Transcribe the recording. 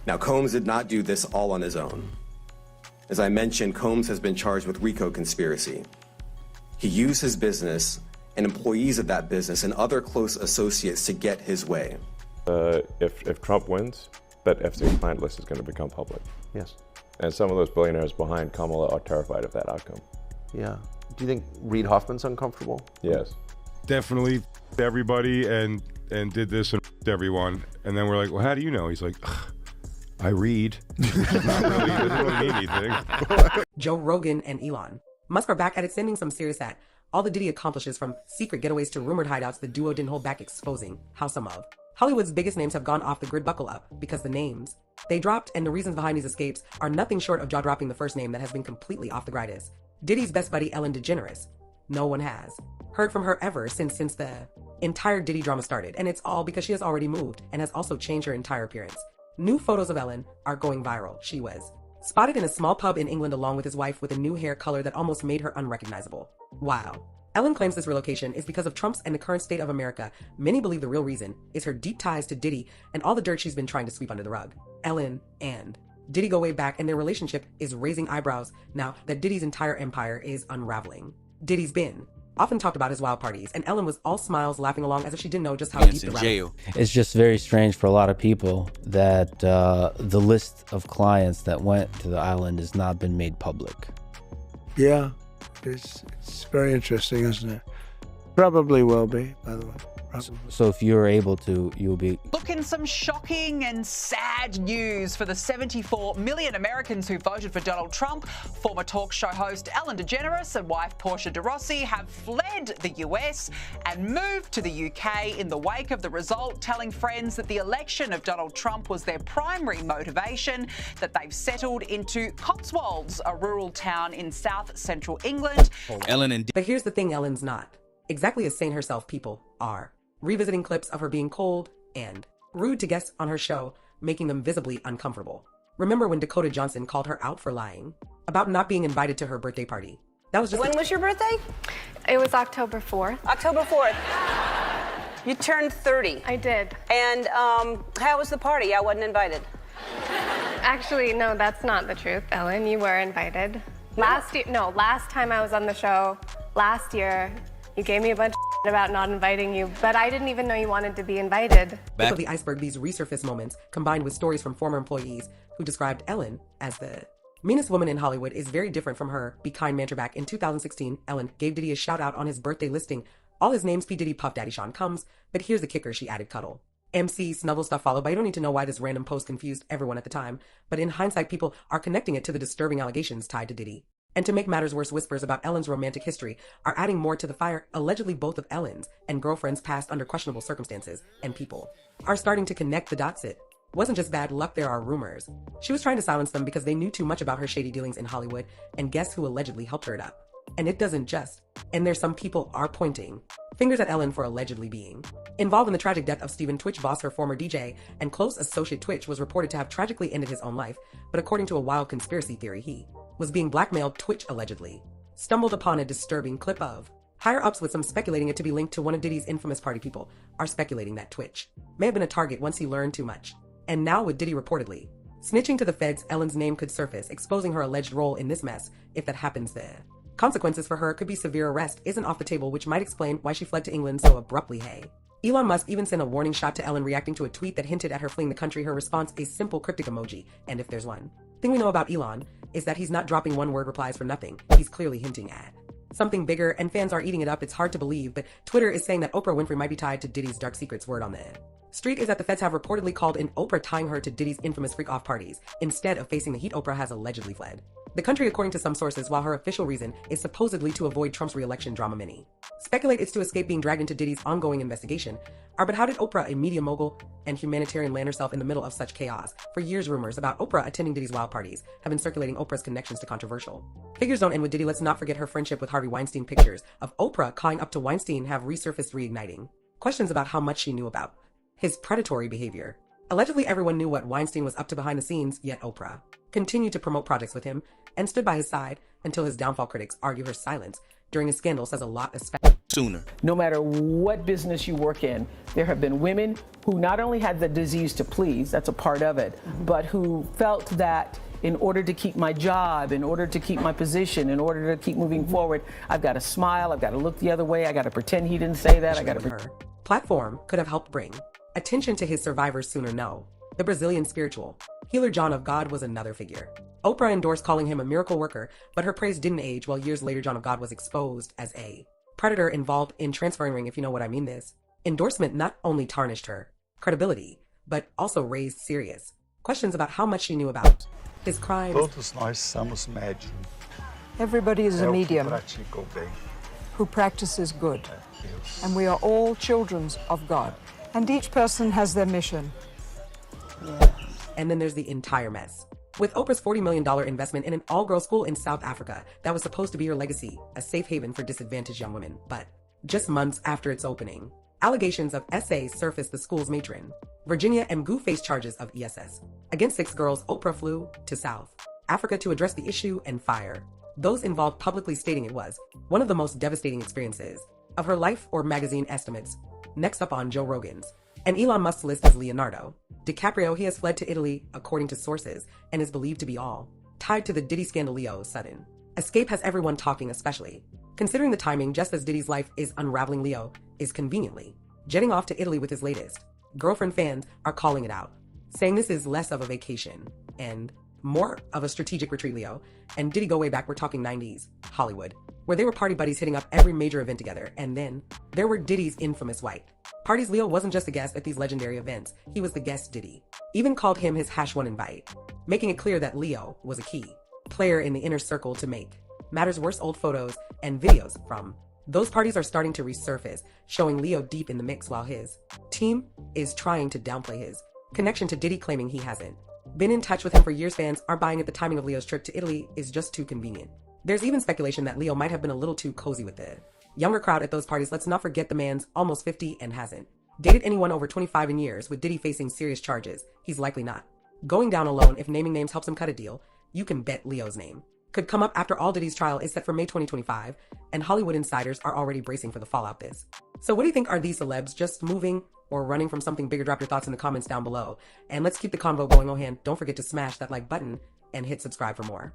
Now, Combs did not do this all on his own. As I mentioned, Combs has been charged with RICO conspiracy. He used his business and employees of that business and other close associates to get his way. If Trump wins, that FC client list is going to become public. Yes. And some of those billionaires behind Kamala are terrified of that outcome. Yeah. Do you think Reid Hoffman's uncomfortable? Yes. Definitely everybody and did this and everyone. And then we're like, well, how do you know? He's like, I read. Doesn't really mean anything. Joe Rogan and Elon Musk are back at it, sending some serious at all the Diddy accomplishes, from secret getaways to rumored hideouts. The duo didn't hold back, exposing how some of Hollywood's biggest names have gone off the grid. Buckle up, because the names they dropped and the reasons behind these escapes are nothing short of jaw-dropping. The first name that has been completely off the grid is Diddy's best buddy, Ellen DeGeneres. No one has heard from her ever since the entire Diddy drama started, and it's all because she has already moved and has also changed her entire appearance. New photos of Ellen are going viral. She was spotted in a small pub in England along with his wife, with a new hair color that almost made her unrecognizable. Wow. Ellen claims this relocation is because of Trump's and the current state of America. Many believe the real reason is her deep ties to Diddy and all the dirt she's been trying to sweep under the rug. Ellen and Diddy go way back, and their relationship is raising eyebrows now that Diddy's entire empire is unraveling. Diddy's been often talked about his wild parties, and Ellen was all smiles, laughing along as if she didn't know just how deep the rabbit. It's just very strange for a lot of people that the list of clients that went to the island has not been made public. Yeah, it's very interesting, isn't it? Probably will be, by the way. Probably. So if you're able to, you'll be... Look, in some shocking and sad news for the 74 million Americans who voted for Donald Trump, former talk show host Ellen DeGeneres and wife Portia de Rossi have fled the US and moved to the UK in the wake of the result, telling friends that the election of Donald Trump was their primary motivation, that they've settled into Cotswolds, a rural town in south central England. But here's the thing, Ellen's not exactly as sane herself people are. Revisiting clips of her being cold and rude to guests on her show, making them visibly uncomfortable. Remember when Dakota Johnson called her out for lying about not being invited to her birthday party? That was just... When was your birthday? It was October 4th. October 4th. You turned 30. I did. And how was the party? I wasn't invited. Actually, no, that's not the truth, Ellen. You were invited. Last time I was on the show, last year, you gave me a bunch of about not inviting you, but I didn't even know you wanted to be invited. Tip of the iceberg, these resurfaced moments, combined with stories from former employees who described Ellen as the meanest woman in Hollywood, is very different from her be kind mantra. Back in 2016, Ellen gave Diddy a shout out on his birthday listing all his names: P. Diddy, Puff Daddy, Sean Combs. But here's the kicker, she added cuddle. MC, snuggle stuff followed by, you don't need to know why this random post confused everyone at the time, but in hindsight, people are connecting it to the disturbing allegations tied to Diddy. And to make matters worse, whispers about Ellen's romantic history are adding more to the fire. Allegedly, both of Ellen's and girlfriends passed under questionable circumstances, and people are starting to connect the dots. It wasn't just bad luck, there are rumors she was trying to silence them because they knew too much about her shady dealings in Hollywood, and guess who allegedly helped her it up? And it doesn't just. And there's some people are pointing fingers at Ellen for allegedly being involved in the tragic death of Stephen Twitch Boss, her former DJ and close associate. Twitch was reported to have tragically ended his own life, but according to a wild conspiracy theory, he was being blackmailed. Twitch allegedly stumbled upon a disturbing clip of higher-ups, with some speculating it to be linked to one of Diddy's infamous party. People are speculating that Twitch may have been a target once he learned too much. And now with Diddy reportedly snitching to the feds, Ellen's name could surface, exposing her alleged role in this mess. If that happens, the consequences for her could be severe. Arrest isn't off the table, which might explain why she fled to England so abruptly. Hey, Elon Musk even sent a warning shot to Ellen, reacting to a tweet that hinted at her fleeing the country. Her response, a simple cryptic emoji. And if there's one thing we know about Elon, is that he's not dropping one-word replies for nothing. He's clearly hinting at something bigger, and fans are eating it up. It's hard to believe, but Twitter is saying that Oprah Winfrey might be tied to Diddy's dark secrets. Word on the street is that the feds have reportedly called in Oprah, tying her to Diddy's infamous freak-off parties. Instead of facing the heat, Oprah has allegedly fled the country, according to some sources, while her official reason is supposedly to avoid Trump's re-election drama. Many speculate it's to escape being dragged into Diddy's ongoing investigation. But how did Oprah, a media mogul and humanitarian, land herself in the middle of such chaos? For years, rumors about Oprah attending Diddy's wild parties have been circulating. Oprah's connections to controversial figures don't end with Diddy. Let's not forget her friendship with Harvey Weinstein. Pictures of Oprah calling up to Weinstein have resurfaced, reigniting questions about how much she knew about his predatory behavior. Allegedly, everyone knew what Weinstein was up to behind the scenes, yet Oprah continued to promote projects with him and stood by his side until his downfall. Critics argue her silence during a scandal says a lot, especially sooner. No matter what business you work in, there have been women who not only had the disease to please, that's a part of it, but who felt that in order to keep my job, in order to keep my position, in order to keep moving forward, I've got to smile, I've got to look the other way, I got to pretend he didn't say that, I got to... Her platform could have helped bring attention to his survivors sooner. No. The Brazilian spiritual healer John of God was another figure. Oprah endorsed calling him a miracle worker, but her praise didn't age, while years later John of God was exposed as a predator involved in transferring ring, if you know what I mean. This endorsement not only tarnished her credibility, but also raised serious questions about how much she knew about his crimes. Todos nós somos médium. Everybody is a medium Pratica o bem. who practices good. And we are all children of God. And each person has their mission. And then there's the entire mess. With Oprah's $40 million investment in an all-girls school in South Africa that was supposed to be her legacy, a safe haven for disadvantaged young women. But just months after its opening, allegations of SA surfaced. The school's matron, Virginia Mgu, faced charges of ESS. Against 6 girls, Oprah flew to South Africa to address the issue and fire those involved, publicly stating it was one of the most devastating experiences of her life, or magazine estimates. Next up on Joe Rogan's and Elon Musk's list is Leonardo DiCaprio. He has fled to Italy, according to sources, and is believed to be all tied to the Diddy scandal. Leo's sudden escape has everyone talking, especially considering the timing. Just as Diddy's life is unraveling, Leo is conveniently jetting off to Italy with his latest girlfriend. Fans are calling it out, saying this is less of a vacation and more of a strategic retreat. Leo and Diddy go way back. We're talking 90s Hollywood, where they were party buddies hitting up every major event together. And then there were Diddy's infamous white parties. Leo wasn't just a guest at these legendary events, he was the guest. Diddy even called him his #1 invite, making it clear that Leo was a key player in the inner circle to make matters worse. Old photos and videos from those parties are starting to resurface, showing Leo deep in the mix, while his team is trying to downplay his connection to Diddy, claiming he hasn't been in touch with him for years. Fans are buying it. The timing of Leo's trip to Italy is just too convenient. There's even speculation that Leo might have been a little too cozy with the younger crowd at those parties. Let's not forget the man's almost 50 and hasn't dated anyone over 25 in years. With Diddy facing serious charges, he's likely not going down alone. If naming names helps him cut a deal, you can bet Leo's name could come up. After all, Diddy's trial is set for May 2025, and Hollywood insiders are already bracing for the fallout. So what do you think? Are these celebs just moving or running from something bigger? Drop your thoughts in the comments down below, and let's keep the convo going. Oh, and don't forget to smash that like button and hit subscribe for more.